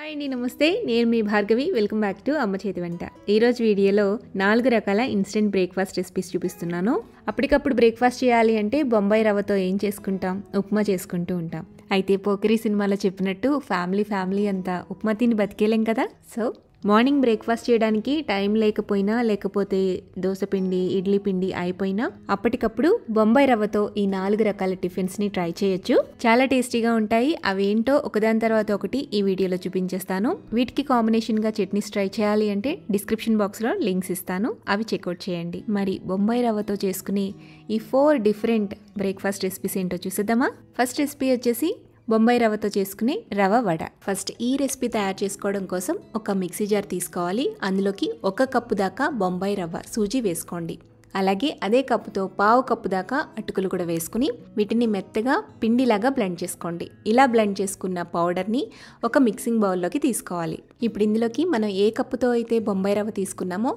Hi అండి, నమస్తే. నేను మీ భార్గవి. వెల్కమ్ బ్యాక్ టు అమ్మ చేతి వంట. ఈరోజు వీడియోలో 4 రకాల ఇన్స్టెంట్ బ్రేక్ఫాస్ట్ రెసిపీస్ చూపిస్తున్నాను. అప్పటికప్పుడు బ్రేక్ఫాస్ట్ చేయాలి అంటే బొంబాయి రవ్వతో ఏం చేసుకుంటాం, ఉప్మా చేసుకుంటూ ఉంటాం. అయితే పోకిరి సినిమాలో చెప్పినట్టు ఫ్యామిలీ అంతా ఉప్మా తిని బతికేలేం కదా. సో మార్నింగ్ బ్రేక్ఫాస్ట్ చేయడానికి టైం లేకపోయినా, లేకపోతే దోసపిండి, ఇడ్లీ పిండి అయిపోయినా అప్పటికప్పుడు బొంబాయి రవ్వతో ఈ 4 రకాల టిఫిన్స్ని ట్రై చేయొచ్చు. చాలా టేస్టీగా ఉంటాయి. అవేంటో ఒకదాని తర్వాత ఒకటి ఈ వీడియోలో చూపించేస్తాను. వీటికి కాంబినేషన్గా చట్నీస్ ట్రై చేయాలి అంటే డిస్క్రిప్షన్ బాక్స్లో లింక్స్ ఇస్తాను, అవి చెక్అవుట్ చేయండి. మరి బొంబాయి రవ్వతో చేసుకునే ఈ 4 డిఫరెంట్ బ్రేక్ఫాస్ట్ రెసిపీస్ ఏంటో చూసేద్దామా. ఫస్ట్ రెసిపీ వచ్చేసి బొంబాయి రవ్వతో చేసుకునే రవ్వ వడ. ఫస్ట్ ఈ రెసిపీ తయారు చేసుకోవడం కోసం ఒక మిక్సీ జార్ తీసుకోవాలి. అందులోకి 1 కప్పు దాకా బొంబాయి రవ్వ సూజీ వేసుకోండి. అలాగే అదే కప్పుతో 1/2 కప్పు దాకా అటుకులు కూడా వేసుకుని వీటిని మెత్తగా పిండిలాగా బ్లెండ్ చేసుకోండి. ఇలా బ్లెండ్ చేసుకున్న పౌడర్ని ఒక మిక్సింగ్ బౌల్లోకి తీసుకోవాలి. ఇప్పుడు ఇందులోకి మనం ఏ కప్పుతో అయితే బొంబాయి రవ్వ తీసుకున్నామో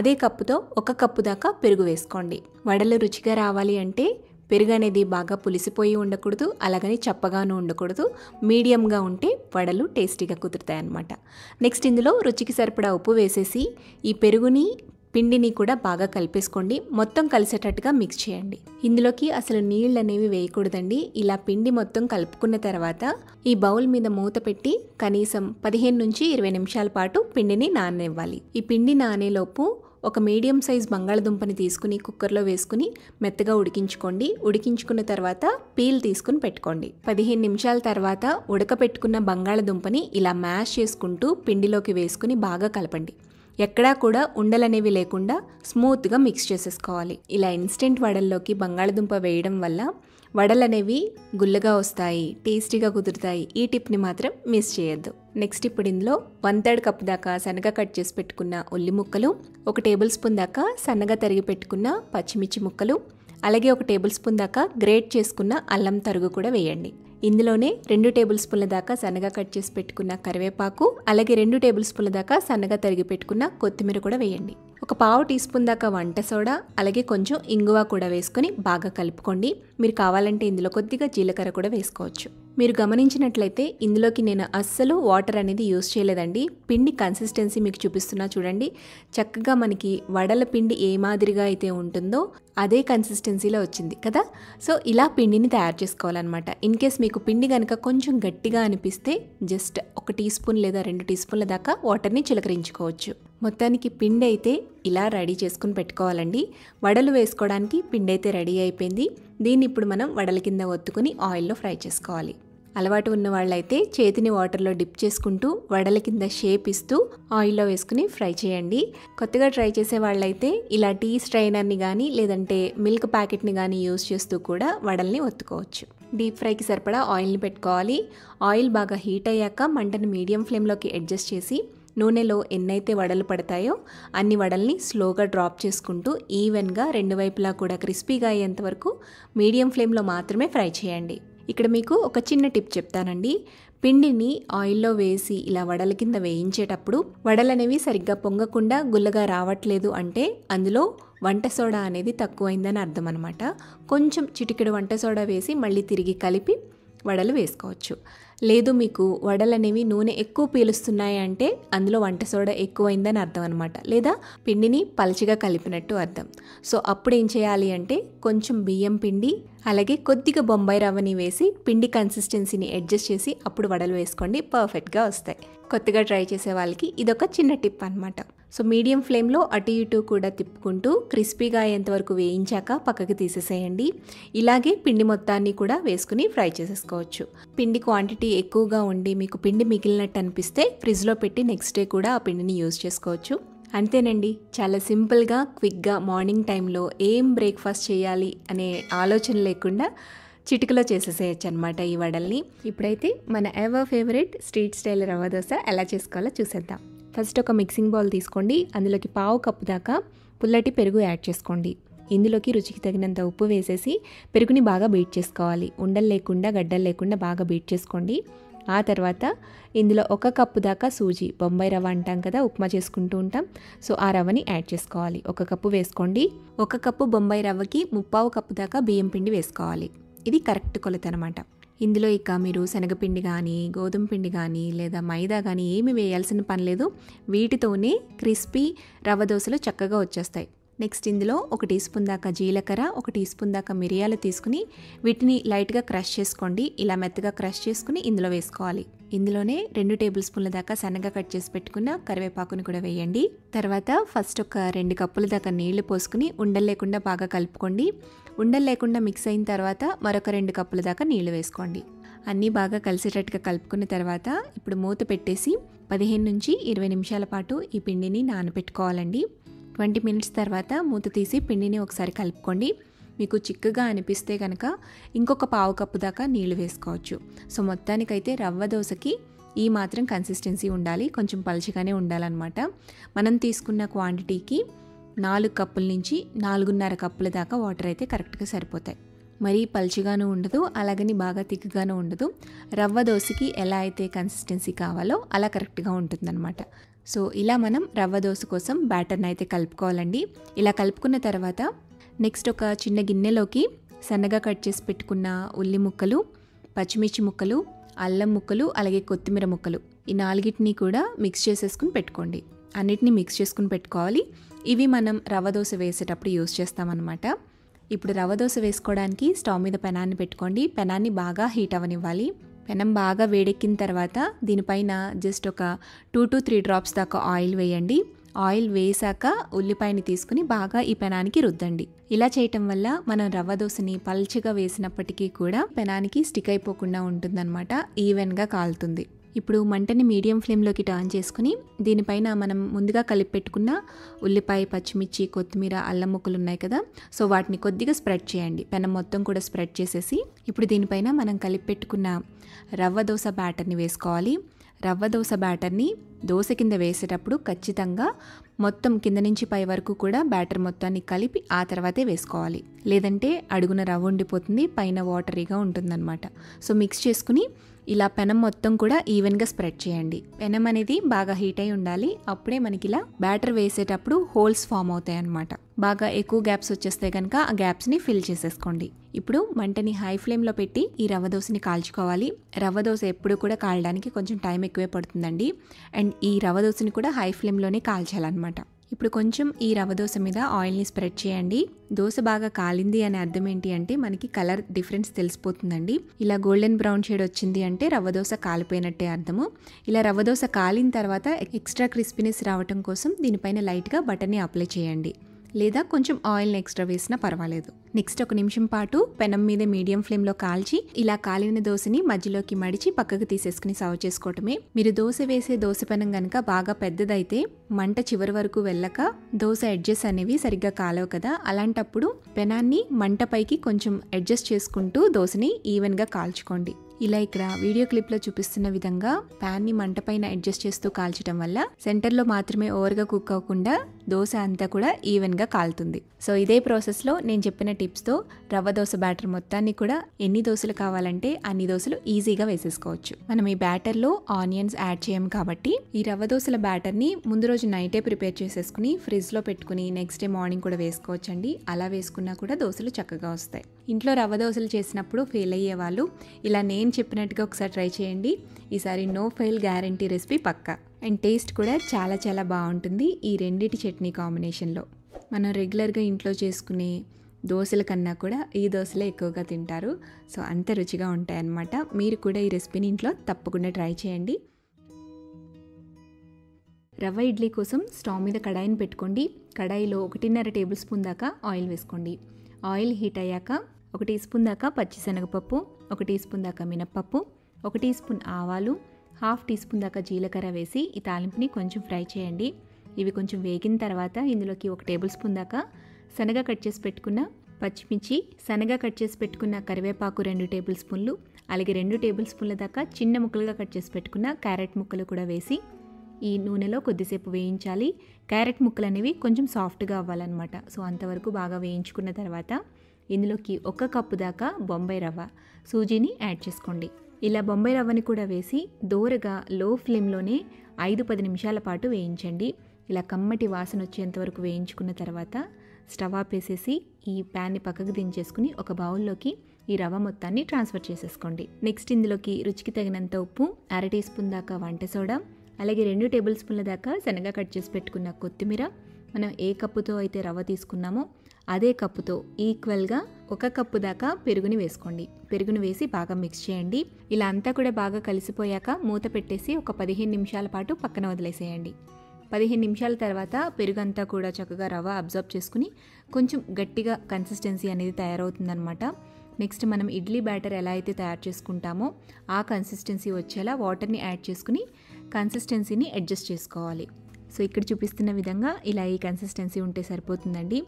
అదే కప్పుతో 1 కప్పు దాకా పెరుగు వేసుకోండి. వడలు రుచిగా రావాలి అంటే పెరుగు అనేది బాగా పులిసిపోయి ఉండకూడదు, అలాగని చప్పగాను ఉండకూడదు. మీడియంగా ఉంటే వడలు టేస్టీగా కుదురుతాయి అన్నమాట. నెక్స్ట్ ఇందులో రుచికి సరిపడా ఉప్పు వేసేసి ఈ పెరుగుని పిండిని కూడా బాగా కలిపేసుకోండి. మొత్తం కలిసేటట్టుగా మిక్స్ చేయండి. ఇందులోకి అసలు నీళ్ళు అనేవి వేయకూడదండి. ఇలా పిండి మొత్తం కలుపుకున్న తర్వాత ఈ బౌల్ మీద మూత పెట్టి కనీసం 15 నుంచి 20 నిమిషాల పాటు పిండిని నాననివ్వాలి. ఈ పిండి నానేలోపు ఒక మీడియం సైజ్ బంగాళదుంపని తీసుకుని కుక్కర్లో వేసుకుని మెత్తగా ఉడికించుకోండి. ఉడికించుకున్న తర్వాత పీల్ తీసుకుని పెట్టుకోండి. 15 నిమిషాల తర్వాత ఉడకపెట్టుకున్న బంగాళదుంపని ఇలా మ్యాష్ చేసుకుంటూ పిండిలోకి వేసుకుని బాగా కలపండి. ఎక్కడా కూడా ఉండలనేవి లేకుండా స్మూత్గా మిక్స్ చేసేసుకోవాలి. ఇలా ఇన్స్టెంట్ వడల్లోకి బంగాళదుంప వేయడం వల్ల వడలు అనేవి గుల్లగా వస్తాయి, టేస్టీగా కుదురుతాయి. ఈ టిప్ని మాత్రం మిస్ చేయొద్దు. నెక్స్ట్ ఇప్పుడు ఇందులో 1/3 కప్ దాకా సన్నగా కట్ చేసి పెట్టుకున్న ఉల్లి ముక్కలు, 1 టేబుల్ స్పూన్ దాకా సన్నగా తరిగి పెట్టుకున్న పచ్చిమిర్చి ముక్కలు, అలాగే 1 టేబుల్ స్పూన్ దాకా గ్రేట్ చేసుకున్న అల్లం తరుగు కూడా వేయండి. ఇందులోనే 2 టేబుల్ స్పూన్ల దాకా సన్నగా కట్ చేసి పెట్టుకున్న కరివేపాకు, అలాగే 2 టేబుల్ స్పూన్ల దాకా సన్నగా తరిగి పెట్టుకున్న కొత్తిమీర కూడా వేయండి. 1/2 టీ స్పూన్ దాకా వంట సోడా, అలాగే కొంచెం ఇంగువ కూడా వేసుకొని బాగా కలుపుకోండి. మీరు కావాలంటే ఇందులో కొద్దిగా జీలకర్ర కూడా వేసుకోవచ్చు. మీరు గమనించినట్లయితే ఇందులోకి నేను అస్సలు వాటర్ అనేది యూజ్ చేయలేదండి. పిండి కన్సిస్టెన్సీ మీకు చూపిస్తున్నా చూడండి. చక్కగా మనకి వడల పిండి ఏ మాదిరిగా అయితే ఉంటుందో అదే కన్సిస్టెన్సీలో వచ్చింది కదా. సో ఇలా పిండిని తయారు చేసుకోవాలన్నమాట. ఇన్ కేస్ మీకు పిండి కనుక కొంచెం గట్టిగా అనిపిస్తే జస్ట్ 1 టీ స్పూన్ లేదా 2 టీ స్పూన్ల దాకా వాటర్ని చిలకరించుకోవచ్చు. మొత్తానికి పిండి అయితే ఇలా రెడీ చేసుకుని పెట్టుకోవాలండి. వడలు వేసుకోవడానికి పిండి అయితే రెడీ అయిపోయింది. దీన్ని ఇప్పుడు మనం వడల కింద ఒత్తుకుని ఆయిల్లో ఫ్రై చేసుకోవాలి. అలవాటు ఉన్న వాళ్ళైతే చేతిని వాటర్లో డిప్ చేసుకుంటూ వడల కింద షేప్ ఇస్తూ ఆయిల్లో వేసుకుని ఫ్రై చేయండి. కొత్తగా ట్రై చేసే వాళ్ళైతే ఇలా టీ స్ట్రైనర్ని కానీ లేదంటే మిల్క్ ప్యాకెట్ని కానీ యూజ్ చేస్తూ కూడా వడల్ని ఒత్తుకోవచ్చు. డీప్ ఫ్రైకి సరిపడా ఆయిల్ని పెట్టుకోవాలి. ఆయిల్ బాగా హీట్ అయ్యాక మంటను మీడియం ఫ్లేమ్లోకి అడ్జస్ట్ చేసి నూనెలో ఎన్నైతే వడలు పడతాయో అన్ని వడల్ని స్లోగా డ్రాప్ చేసుకుంటూ ఈవెన్గా 2 వైపులా కూడా క్రిస్పీగా అయ్యేంత వరకు మీడియం ఫ్లేమ్లో మాత్రమే ఫ్రై చేయండి. ఇక్కడ మీకు ఒక చిన్న టిప్ చెప్తానండి. పిండిని ఆయిల్లో వేసి ఇలా వడల కింద వేయించేటప్పుడు వడలనేవి సరిగ్గా పొంగకుండా గుల్లగా రావట్లేదు అంటే అందులో వంట సోడా అనేది తక్కువైందని అర్థం అనమాట. కొంచెం చిటికెడు వంట సోడా వేసి మళ్ళీ తిరిగి కలిపి వడలు వేసుకోవచ్చు. లేదు మీకు వడలు అనేవి నూనె ఎక్కువ పీలుస్తున్నాయి అంటే అందులో వంట సోడా ఎక్కువైందని అర్థం అనమాట, లేదా పిండిని పలచగా కలిపినట్టు అర్థం. సో అప్పుడు ఏం చేయాలి అంటే కొంచెం బియ్యం పిండి అలాగే కొద్దిగా బొంబాయి రవ్వని వేసి పిండి కన్సిస్టెన్సీని అడ్జస్ట్ చేసి అప్పుడు వడలు వేసుకోండి. పర్ఫెక్ట్గా వస్తాయి. కొత్తగా ట్రై చేసే వాళ్ళకి ఇదొక చిన్న టిప్ అనమాట. సో మీడియం ఫ్లేమ్లో అటు ఇటు కూడా తిప్పుకుంటూ క్రిస్పీగా అయ్యేంతవరకు వేయించాక పక్కకి తీసేసేయండి. ఇలాగే పిండి మొత్తాన్ని కూడా వేసుకుని ఫ్రై చేసేసుకోవచ్చు. పిండి క్వాంటిటీ ఎక్కువగా ఉండి మీకు పిండి మిగిలినట్టు అనిపిస్తే ఫ్రిడ్జ్లో పెట్టి నెక్స్ట్ డే కూడా ఆ పిండిని యూజ్ చేసుకోవచ్చు. అంతేనండి, చాలా సింపుల్గా క్విక్గా మార్నింగ్ టైంలో ఏం బ్రేక్ఫాస్ట్ చేయాలి అనే ఆలోచన లేకుండా చిటికలో చేసేసేయచ్చు అనమాట ఈ వడల్ని. ఇప్పుడైతే మన ever favourite street style rava dosa ఎలా చేసుకోవాలో చూసేద్దాం. ఫస్ట్ ఒక మిక్సింగ్ బౌల్ తీసుకోండి. అందులోకి 1/2 కప్పు దాకా పుల్లటి పెరుగు యాడ్ చేసుకోండి. ఇందులోకి రుచికి తగినంత ఉప్పు వేసేసి పెరుగుని బాగా బీట్ చేసుకోవాలి. ఉండలు లేకుండా గడ్డలు లేకుండా బాగా బీట్ చేసుకోండి. ఆ తర్వాత ఇందులో 1 కప్పు దాకా సూజీ, బొంబాయి రవ్వ అంటాం కదా, ఉప్మా చేసుకుంటూ ఉంటాం. సో ఆ రవ్వని యాడ్ చేసుకోవాలి. 1 కప్పు వేసుకోండి. 1 కప్పు బొంబాయి రవ్వకి 1/2 కప్పు దాకా బియ్యం పిండి వేసుకోవాలి. ఇది కరెక్ట్ కొలత అనమాట. ఇందులో ఇక మీరు శనగపిండి కానీ గోధుమ పిండి కానీ లేదా మైదా కానీ ఏమి వేయాల్సిన పని లేదు. వీటితోనే క్రిస్పీ రవ్వ దోశలు చక్కగా వచ్చేస్తాయి. నెక్స్ట్ ఇందులో 1 టీ స్పూన్ దాకా జీలకర్ర, 1 టీ స్పూన్ దాకా మిరియాలు తీసుకుని వీటిని లైట్గా క్రష్ చేసుకోండి. ఇలా మెత్తగా క్రష్ చేసుకుని ఇందులో వేసుకోవాలి. ఇందులోనే 2 టేబుల్ స్పూన్ల దాకా సన్నగా కట్ చేసి పెట్టుకున్న కరివేపాకుని కూడా వేయండి. తర్వాత ఫస్ట్ ఒక 2 కప్పుల దాకా నీళ్లు పోసుకుని ఉండలు లేకుండా బాగా కలుపుకోండి. ఉండలు లేకుండా మిక్స్ అయిన తర్వాత మరొక 2 కప్పుల దాకా నీళ్లు వేసుకోండి. అన్నీ బాగా కలిసేటట్టుగా కలుపుకున్న తర్వాత ఇప్పుడు మూత పెట్టేసి 15 నుంచి 20 నిమిషాల పాటు ఈ పిండిని నానబెట్టుకోవాలండి. 20 మినిట్స్ తర్వాత మూత తీసి పిండిని ఒకసారి కలుపుకోండి. మీకు చిక్కగా అనిపిస్తే కనుక ఇంకొక పావు కప్పు దాకా నీళ్లు వేసుకోవచ్చు. సో మొత్తానికైతే రవ్వ దోశకి ఈ మాత్రం కన్సిస్టెన్సీ ఉండాలి, కొంచెం పలుచగానే ఉండాలన్నమాట. మనం తీసుకున్న క్వాంటిటీకి 4 కప్పుల నుంచి 4.5 కప్పుల దాకా వాటర్ అయితే కరెక్ట్గా సరిపోతాయి. మరీ పలుచగాను ఉండదు, అలాగని బాగా తిక్కుగాను ఉండదు. రవ్వ దోశకి ఎలా అయితే కన్సిస్టెన్సీ కావాలో అలా కరెక్ట్గా ఉంటుందన్నమాట. సో ఇలా మనం రవ్వ దోశ కోసం బ్యాటర్ని అయితే కలుపుకోవాలండి. ఇలా కలుపుకున్న తర్వాత నెక్స్ట్ ఒక చిన్న గిన్నెలోకి సన్నగా కట్ చేసి పెట్టుకున్న ఉల్లి ముక్కలు, పచ్చిమిర్చి ముక్కలు, అల్లం ముక్కలు, అలాగే కొత్తిమీర ముక్కలు, ఈ 4టిని కూడా మిక్స్ చేసేసుకుని పెట్టుకోండి. అన్నిటినీ మిక్స్ చేసుకుని పెట్టుకోవాలి. ఇవి మనం రవ్వ దోశ వేసేటప్పుడు యూస్ చేస్తామన్నమాట. ఇప్పుడు రవ్వ దోశ వేసుకోవడానికి స్టవ్ మీద పెనాన్ని పెట్టుకోండి. పెనాన్ని బాగా హీట్ అవ్వనివ్వాలి. పెనం బాగా వేడెక్కిన తర్వాత దీనిపైన జస్ట్ ఒక 2 to 3 డ్రాప్స్ దాకా ఆయిల్ వేయండి. ఆయిల్ వేసాక ఉల్లిపాయని తీసుకుని బాగా ఈ పెనానికి రుద్దండి. ఇలా చేయటం వల్ల మనం రవ్వ దోశని పల్చగా వేసినప్పటికీ కూడా పెనానికి స్టిక్ అయిపోకుండా ఉంటుందన్నమాట. ఈవెన్గా కాలుతుంది. ఇప్పుడు మంటని మీడియం ఫ్లేమ్లోకి టర్న్ చేసుకుని దీనిపైన మనం ముందుగా కలిపి పెట్టుకున్న ఉల్లిపాయ, పచ్చిమిర్చి, కొత్తిమీర, అల్లం ముక్కలు ఉన్నాయి కదా, సో వాటిని కొద్దిగా స్ప్రెడ్ చేయండి. పెనం మొత్తం కూడా స్ప్రెడ్ చేసేసి ఇప్పుడు దీనిపైన మనం కలిపి పెట్టుకున్న రవ్వ దోశ బ్యాటర్ని వేసుకోవాలి. రవ్వ దోశ బ్యాటర్ని దోశ కింద వేసేటప్పుడు ఖచ్చితంగా మొత్తం కింద నుంచి పై వరకు కూడా బ్యాటర్ మొత్తాన్ని కలిపి ఆ తర్వాతే వేసుకోవాలి. లేదంటే అడుగున రవ్వ ఉండిపోతుంది, పైన వాటరీగా ఉంటుందన్నమాట. సో మిక్స్ చేసుకుని ఇలా పెనం మొత్తం కూడా ఈవెన్గా స్ప్రెడ్ చేయండి. పెనం అనేది బాగా హీట్ అయి ఉండాలి. అప్పుడే మనకి ఇలా బ్యాటర్ వేసేటప్పుడు హోల్స్ ఫామ్ అవుతాయి అన్నమాట. బాగా ఎక్కువ గ్యాప్స్ వచ్చేస్తే కనుక ఆ గ్యాప్స్ని ఫిల్ చేసేసుకోండి. ఇప్పుడు మంటని హై ఫ్లేమ్లో పెట్టి ఈ రవ్వ దోశని కాల్చుకోవాలి. రవ్వ దోశ ఎప్పుడు కూడా కాలడానికి కొంచెం టైం ఎక్కువే పడుతుందండి. అండ్ ఈ రవ్వ దోశని కూడా హై ఫ్లేమ్లోనే కాల్చాలన్నమాట. ఇప్పుడు కొంచెం ఈ రవ్వ దోశ మీద ఆయిల్ని స్ప్రెడ్ చేయండి. దోశ బాగా కాలింది అనే అర్థం ఏంటి అంటే మనకి కలర్ డిఫరెన్స్ తెలిసిపోతుందండి. ఇలా గోల్డెన్ బ్రౌన్ షేడ్ వచ్చింది అంటే రవ్వ దోశ కాలిపోయినట్టే అర్థము. ఇలా రవ్వ దోశ కాలిన తర్వాత ఎక్స్ట్రా క్రిస్పీనెస్ రావటం కోసం దీనిపైన లైట్గా బటర్ని అప్లై చేయండి. లేదా కొంచెం ఆయిల్ని ఎక్స్ట్రా వేసినా పర్వాలేదు. నెక్స్ట్ 1 నిమిషం పాటు పెనం మీద మీడియం ఫ్లేమ్లో కాల్చి ఇలా కాలిన దోశని మధ్యలోకి మడిచి పక్కకు తీసేసుకుని సర్వ్ చేసుకోవటమే. మీరు దోశ వేసే దోశ పెనం కనుక బాగా పెద్దదైతే మంట చివరి వరకు వెళ్ళక దోశ ఎడ్జెస్ అనేవి సరిగ్గా కాలవు కదా, అలాంటప్పుడు పెనాన్ని మంట పైకి కొంచెం అడ్జస్ట్ చేసుకుంటూ దోశని ఈవెన్గా కాల్చుకోండి. ఇలా ఇక్కడ వీడియో క్లిప్లో చూపిస్తున్న విధంగా ప్యాన్ని మంట పైన అడ్జస్ట్ చేస్తూ కాల్చడం వల్ల సెంటర్లో మాత్రమే ఓవర్గా కుక్ అవ్వకుండా దోశ అంతా కూడా ఈవెన్గా కాలుతుంది. సో ఇదే ప్రాసెస్లో నేను చెప్పిన టిప్స్తో రవ్వ దోశ బ్యాటర్ మొత్తాన్ని కూడా ఎన్ని దోశలు కావాలంటే అన్ని దోశలు ఈజీగా వేసేసుకోవచ్చు. మనం ఈ బ్యాటర్లో ఆనియన్స్ యాడ్ చేయం కాబట్టి ఈ రవ్వ దోశల బ్యాటర్ని ముందు రోజు నైటే ప్రిపేర్ చేసేసుకుని ఫ్రిడ్జ్లో పెట్టుకుని నెక్స్ట్ డే మార్నింగ్ కూడా వేసుకోవచ్చండి. అలా వేసుకున్నా కూడా దోశలు చక్కగా వస్తాయి. ఇంట్లో రవ్వ దోశలు చేసినప్పుడు ఫెయిల్ అయ్యే వాళ్ళు ఇలా నేను చెప్పినట్టుగా ఒకసారి ట్రై చేయండి. ఈసారి నో ఫెయిల్ గ్యారంటీ రెసిపీ పక్కా. అండ్ టేస్ట్ కూడా చాలా చాలా బాగుంటుంది ఈ రెండిటి చట్నీ కాంబినేషన్లో. మనం రెగ్యులర్గా ఇంట్లో చేసుకునే దోశల కన్నా కూడా ఈ దోశలే ఎక్కువగా తింటారు. సో అంత రుచిగా ఉంటాయన్నమాట. మీరు కూడా ఈ రెసిపీని ఇంట్లో తప్పకుండా ట్రై చేయండి. రవ్వ ఇడ్లీ కోసం స్టవ్ మీద కడాయిని పెట్టుకోండి. కడాయిలో 1.5 టేబుల్ స్పూన్ దాకా ఆయిల్ వేసుకోండి. ఆయిల్ హీట్ అయ్యాక 1 టీ స్పూన్ దాకా పచ్చిశనగపప్పు, 1 టీ స్పూన్ దాకా మినప్పప్పు, 1 టీ స్పూన్ ఆవాలు, 1/2 టీ స్పూన్ దాకా జీలకర్ర వేసి ఈ తాలింపుని కొంచెం ఫ్రై చేయండి. ఇవి కొంచెం వేగిన తర్వాత ఇందులోకి 1 టేబుల్ స్పూన్ దాకా సన్నగా కట్ చేసి పెట్టుకున్న పచ్చిమిర్చి, సన్నగా కట్ చేసి పెట్టుకున్న కరివేపాకు 2 టేబుల్ స్పూన్లు, అలాగే 2 టేబుల్ స్పూన్ల దాకా చిన్న ముక్కలుగా కట్ చేసి పెట్టుకున్న క్యారెట్ ముక్కలు కూడా వేసి ఈ నూనెలో కొద్దిసేపు వేయించాలి. క్యారెట్ ముక్కలు అనేవి కొంచెం సాఫ్ట్గా అవ్వాలన్నమాట. సో అంతవరకు బాగా వేయించుకున్న తర్వాత ఇందులోకి 1 కప్పు దాకా బొంబాయి రవ్వ, సూజీని యాడ్ చేసుకోండి. ఇలా బొంబాయి రవ్వని కూడా వేసి దోరగా లో ఫ్లేమ్లోనే 5-10 నిమిషాల పాటు వేయించండి. ఇలా కమ్మటి వాసన వచ్చేంత వరకు వేయించుకున్న తర్వాత స్టవ్ ఆపేసేసి ఈ ప్యాన్ని పక్కకు దించేసుకుని ఒక బౌల్లోకి ఈ రవ్వ మొత్తాన్ని ట్రాన్స్ఫర్ చేసేసుకోండి. నెక్స్ట్ ఇందులోకి రుచికి తగినంత ఉప్పు, 1/2 టీ స్పూన్ దాకా వంట సోడా, అలాగే 2 టేబుల్ స్పూన్ల దాకా సన్నగా కట్ చేసి పెట్టుకున్న కొత్తిమీర, మనం ఏ కప్పుతో అయితే రవ్వ తీసుకున్నామో అదే కప్పుతో ఈక్వల్గా 1 కప్పు దాకా పెరుగుని వేసుకోండి. పెరుగుని వేసి బాగా మిక్స్ చేయండి. ఇలా అంతా కూడా బాగా కలిసిపోయాక మూత పెట్టేసి ఒక 15 నిమిషాల పాటు పక్కన వదిలేసేయండి. 15 నిమిషాల తర్వాత పెరుగంతా కూడా చక్కగా రవ్వ అబ్జర్వ్ చేసుకుని కొంచెం గట్టిగా కన్సిస్టెన్సీ అనేది తయారవుతుందన్నమాట. నెక్స్ట్ మనం ఇడ్లీ బ్యాటర్ ఎలా అయితే తయారు చేసుకుంటామో ఆ కన్సిస్టెన్సీ వచ్చేలా వాటర్ని యాడ్ చేసుకుని కన్సిస్టెన్సీని అడ్జస్ట్ చేసుకోవాలి. సో ఇక్కడ చూపిస్తున్న విధంగా ఇలా ఈ కన్సిస్టెన్సీ ఉంటే సరిపోతుందండి.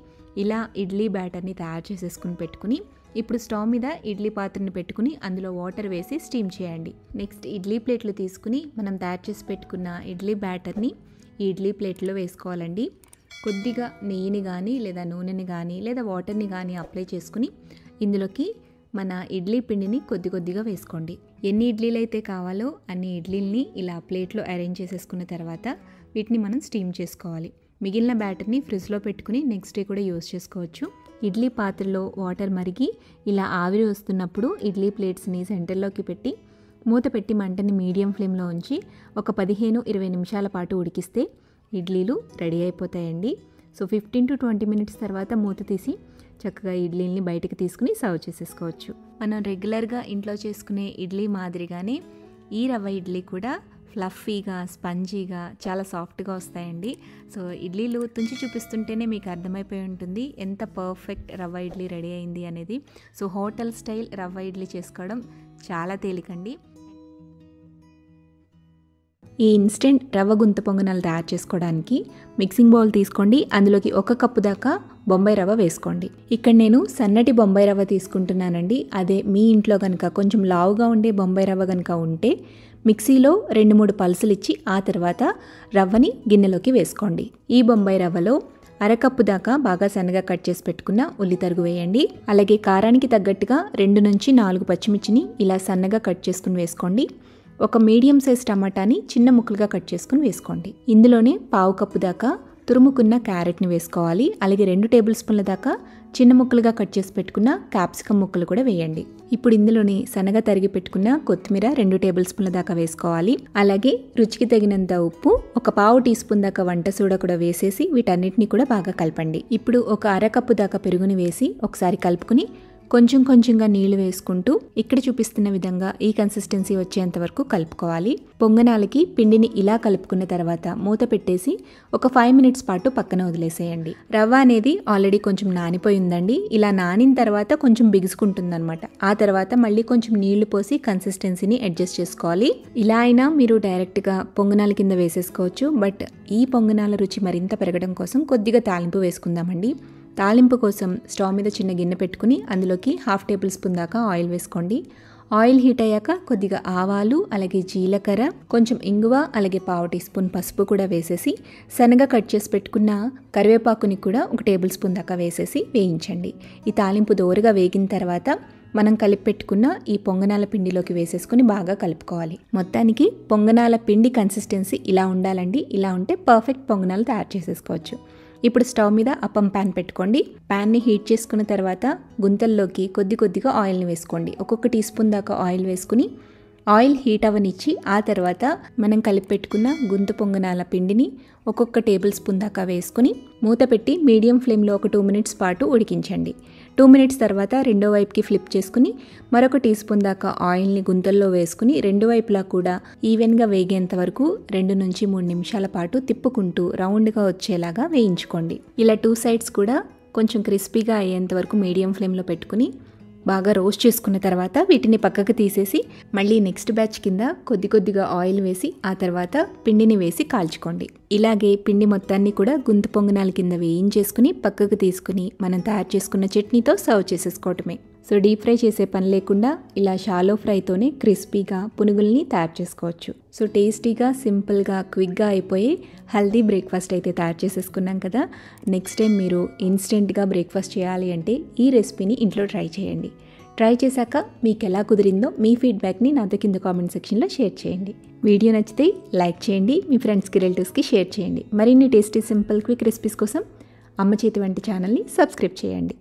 ఇలా ఇడ్లీ బ్యాటర్ని తయారు చేసేసుకుని పెట్టుకుని ఇప్పుడు స్టవ్ మీద ఇడ్లీ పాత్రని పెట్టుకుని అందులో వాటర్ వేసి స్టీమ్ చేయండి. నెక్స్ట్ ఇడ్లీ ప్లేట్లు తీసుకుని మనం తయారు చేసి పెట్టుకున్న ఇడ్లీ బ్యాటర్ని ఈ ఇడ్లీ ప్లేట్లో వేసుకోవాలండి. కొద్దిగా నెయ్యిని కానీ లేదా నూనెని కానీ లేదా వాటర్ని కానీ అప్లై చేసుకుని ఇందులోకి మన ఇడ్లీ పిండిని కొద్ది కొద్దిగా వేసుకోండి. ఎన్ని ఇడ్లీలు అయితే కావాలో అన్ని ఇడ్లీల్ని ఇలా ప్లేట్లో అరేంజ్ చేసేసుకున్న తర్వాత వీటిని మనం స్టీమ్ చేసుకోవాలి. మిగిలిన బ్యాటర్ని ఫ్రిడ్జ్లో పెట్టుకుని నెక్స్ట్ డే కూడా యూజ్ చేసుకోవచ్చు. ఇడ్లీ పాత్రలో వాటర్ మరిగి ఇలా ఆవిరి వస్తున్నప్పుడు ఇడ్లీ ప్లేట్స్ని సెంటర్లోకి పెట్టి మూత పెట్టి మంటని మీడియం ఫ్లేమ్లో ఉంచి ఒక 15-20 నిమిషాల పాటు ఉడికిస్తే ఇడ్లీలు రెడీ అయిపోతాయండి. సో 15 to 20 మినిట్స్ తర్వాత మూత తీసి చక్కగా ఇడ్లీని బయటకు తీసుకుని సర్వ్ చేసేసుకోవచ్చు. మనం రెగ్యులర్గా ఇంట్లో చేసుకునే ఇడ్లీ మాదిరిగానే ఈ రవ్వ ఇడ్లీ కూడా ఫ్లఫీగా, స్పంజీగా, చాలా సాఫ్ట్గా వస్తాయండి. సో ఇడ్లీలు తుంచి చూపిస్తుంటేనే మీకు అర్థమైపోయి ఉంటుంది ఎంత పర్ఫెక్ట్ రవ్వ ఇడ్లీ రెడీ అయింది అనేది. సో హోటల్ స్టైల్ రవ్వ ఇడ్లీ చేసుకోవడం చాలా తేలికండి. ఈ ఇన్స్టెంట్ రవ్వ గుంత పొంగనాలు తయారు చేసుకోవడానికి మిక్సింగ్ బౌల్ తీసుకోండి. అందులోకి 1 కప్పు దాకా బొంబాయి రవ్వ వేసుకోండి. ఇక్కడ నేను సన్నటి బొంబాయి రవ్వ తీసుకుంటున్నానండి. అదే మీ ఇంట్లో కనుక కొంచెం లావుగా ఉండే బొంబాయి రవ్వ కనుక ఉంటే మిక్సీలో 2-3 పల్సులు ఇచ్చి ఆ తర్వాత రవ్వని గిన్నెలోకి వేసుకోండి. ఈ బొంబాయి రవ్వలో 1/2 కప్పు దాకా బాగా సన్నగా కట్ చేసి పెట్టుకున్న ఉల్లి తరుగు వేయండి. అలాగే కారానికి తగ్గట్టుగా 2 నుంచి 4 పచ్చిమిర్చిని ఇలా సన్నగా కట్ చేసుకుని వేసుకోండి. ఒక మీడియం సైజ్ టమాటాని చిన్న ముక్కలుగా కట్ చేసుకుని వేసుకోండి. ఇందులోనే 1/2 కప్పు దాకా తురుముకున్న క్యారెట్ని వేసుకోవాలి. అలాగే 2 టేబుల్ స్పూన్ల దాకా చిన్న ముక్కలుగా కట్ చేసి పెట్టుకున్న క్యాప్సికమ్ ముక్కలు కూడా వేయండి. ఇప్పుడు ఇందులోని సన్నగా తరిగి పెట్టుకున్న కొత్తిమీర 2 టేబుల్ స్పూన్ల దాకా వేసుకోవాలి. అలాగే రుచికి తగినంత ఉప్పు, ఒక 1/2 టీ స్పూన్ దాకా వంట సోడా కూడా వేసేసి వీటన్నిటిని కూడా బాగా కలపండి. ఇప్పుడు ఒక 1/2 కప్పు దాకా పెరుగుని వేసి ఒకసారి కలుపుకుని కొంచెం కొంచెంగా నీళ్లు వేసుకుంటూ ఇక్కడ చూపిస్తున్న విధంగా ఈ కన్సిస్టెన్సీ వచ్చేంత వరకు కలుపుకోవాలి. పొంగనాలకి పిండిని ఇలా కలుపుకున్న తర్వాత మూత పెట్టేసి ఒక 5 మినిట్స్ పాటు పక్కన వదిలేసేయండి. రవ్వ అనేది ఆల్రెడీ కొంచెం నానిపోయి ఉందండి. ఇలా నానిన తర్వాత కొంచెం బిగుసుకుంటుందన్నమాట. ఆ తర్వాత మళ్ళీ కొంచెం నీళ్లు పోసి కన్సిస్టెన్సీని అడ్జస్ట్ చేసుకోవాలి. ఇలా అయినా మీరు డైరెక్ట్గా పొంగనాల కింద వేసేసుకోవచ్చు. బట్ ఈ పొంగనాల రుచి మరింత పెరగడం కోసం కొద్దిగా తాలింపు వేసుకుందామండి. తాలింపు కోసం స్టవ్ మీద చిన్న గిన్నె పెట్టుకుని అందులోకి 1/2 టేబుల్ స్పూన్ దాకా ఆయిల్ వేసుకోండి. ఆయిల్ హీట్ అయ్యాక కొద్దిగా ఆవాలు, అలాగే జీలకర్ర, కొంచెం ఇంగువ, అలాగే 1/2 టీ స్పూన్ పసుపు కూడా వేసేసి సన్నగా కట్ చేసి పెట్టుకున్న కరివేపాకుని కూడా 1 టేబుల్ స్పూన్ దాకా వేసేసి వేయించండి. ఈ తాలింపు దోరగా వేగిన తర్వాత మనం కలిపి పెట్టుకున్న ఈ పొంగనాల పిండిలోకి వేసేసుకుని బాగా కలుపుకోవాలి. మొత్తానికి పొంగనాల పిండి కన్సిస్టెన్సీ ఇలా ఉండాలండి. ఇలా ఉంటే పర్ఫెక్ట్ పొంగనాలు తయారు చేసేసుకోవచ్చు. ఇప్పుడు స్టవ్ మీద అప్పం ప్యాన్ పెట్టుకోండి. ప్యాన్ని హీట్ చేసుకున్న తర్వాత గుంతల్లోకి కొద్దిగా ఆయిల్ని వేసుకోండి. ఒక్కొక్క టీ స్పూన్ దాకా ఆయిల్ వేసుకుని ఆయిల్ హీట్ అవ్వనిచ్చి ఆ తర్వాత మనం కలిపి పెట్టుకున్న గుంత పొంగనాల పిండిని ఒక్కొక్క టేబుల్ స్పూన్ దాకా వేసుకుని మూత పెట్టి మీడియం ఫ్లేమ్లో ఒక 2 మినిట్స్ పాటు ఉడికించండి. 2 మినిట్స్ తర్వాత రెండో వైపుకి ఫ్లిప్ చేసుకుని మరొక టీ స్పూన్ దాకా ఆయిల్ని గుంతల్లో వేసుకుని రెండు వైపులా కూడా ఈవెన్గా వేగేంత వరకు 2 నుంచి 3 నిమిషాల పాటు తిప్పుకుంటూ రౌండ్గా వచ్చేలాగా వేయించుకోండి. ఇలా 2 సైడ్స్ కూడా కొంచెం క్రిస్పీగా అయ్యేంత వరకు మీడియం ఫ్లేమ్లో పెట్టుకుని బాగా రోస్ట్ చేసుకున్న తర్వాత వీటిని పక్కకు తీసేసి మళ్ళీ నెక్స్ట్ బ్యాచ్ కింద కొద్దిగా ఆయిల్ వేసి ఆ తర్వాత పిండిని వేసి కాల్చుకోండి. ఇలాగే పిండి మొత్తాన్ని కూడా గుంత పొంగనాల కింద వేయించేసుకుని పక్కకు తీసుకుని మనం తయారు చేసుకున్న చట్నీతో సర్వ్ చేసేసుకోవటమే. సో డీప్ ఫ్రై చేసే పని లేకుండా ఇలా షాలో ఫ్రైతోనే క్రిస్పీగా పునుగుల్ని తయారు చేసుకోవచ్చు. సో టేస్టీగా, సింపుల్గా, క్విక్గా అయిపోయి హెల్దీ బ్రేక్ఫాస్ట్ అయితే తయారు చేసేసుకున్నాం కదా. నెక్స్ట్ టైం మీరు ఇన్స్టెంట్గా బ్రేక్ఫాస్ట్ చేయాలి అంటే ఈ రెసిపీని ఇంట్లో ట్రై చేయండి. ట్రై చేశాక మీకు ఎలా కుదిరిందో మీ ఫీడ్బ్యాక్ని నాతో కింద కామెంట్ సెక్షన్లో షేర్ చేయండి. వీడియో నచ్చితే లైక్ చేయండి, మీ ఫ్రెండ్స్కి, రిలేటివ్స్కి షేర్ చేయండి. మరిన్ని టేస్టీ, సింపుల్, క్విక్ రెసిపీస్ కోసం అమ్మ చేతి వంట ఛానల్ని సబ్స్క్రైబ్ చేయండి.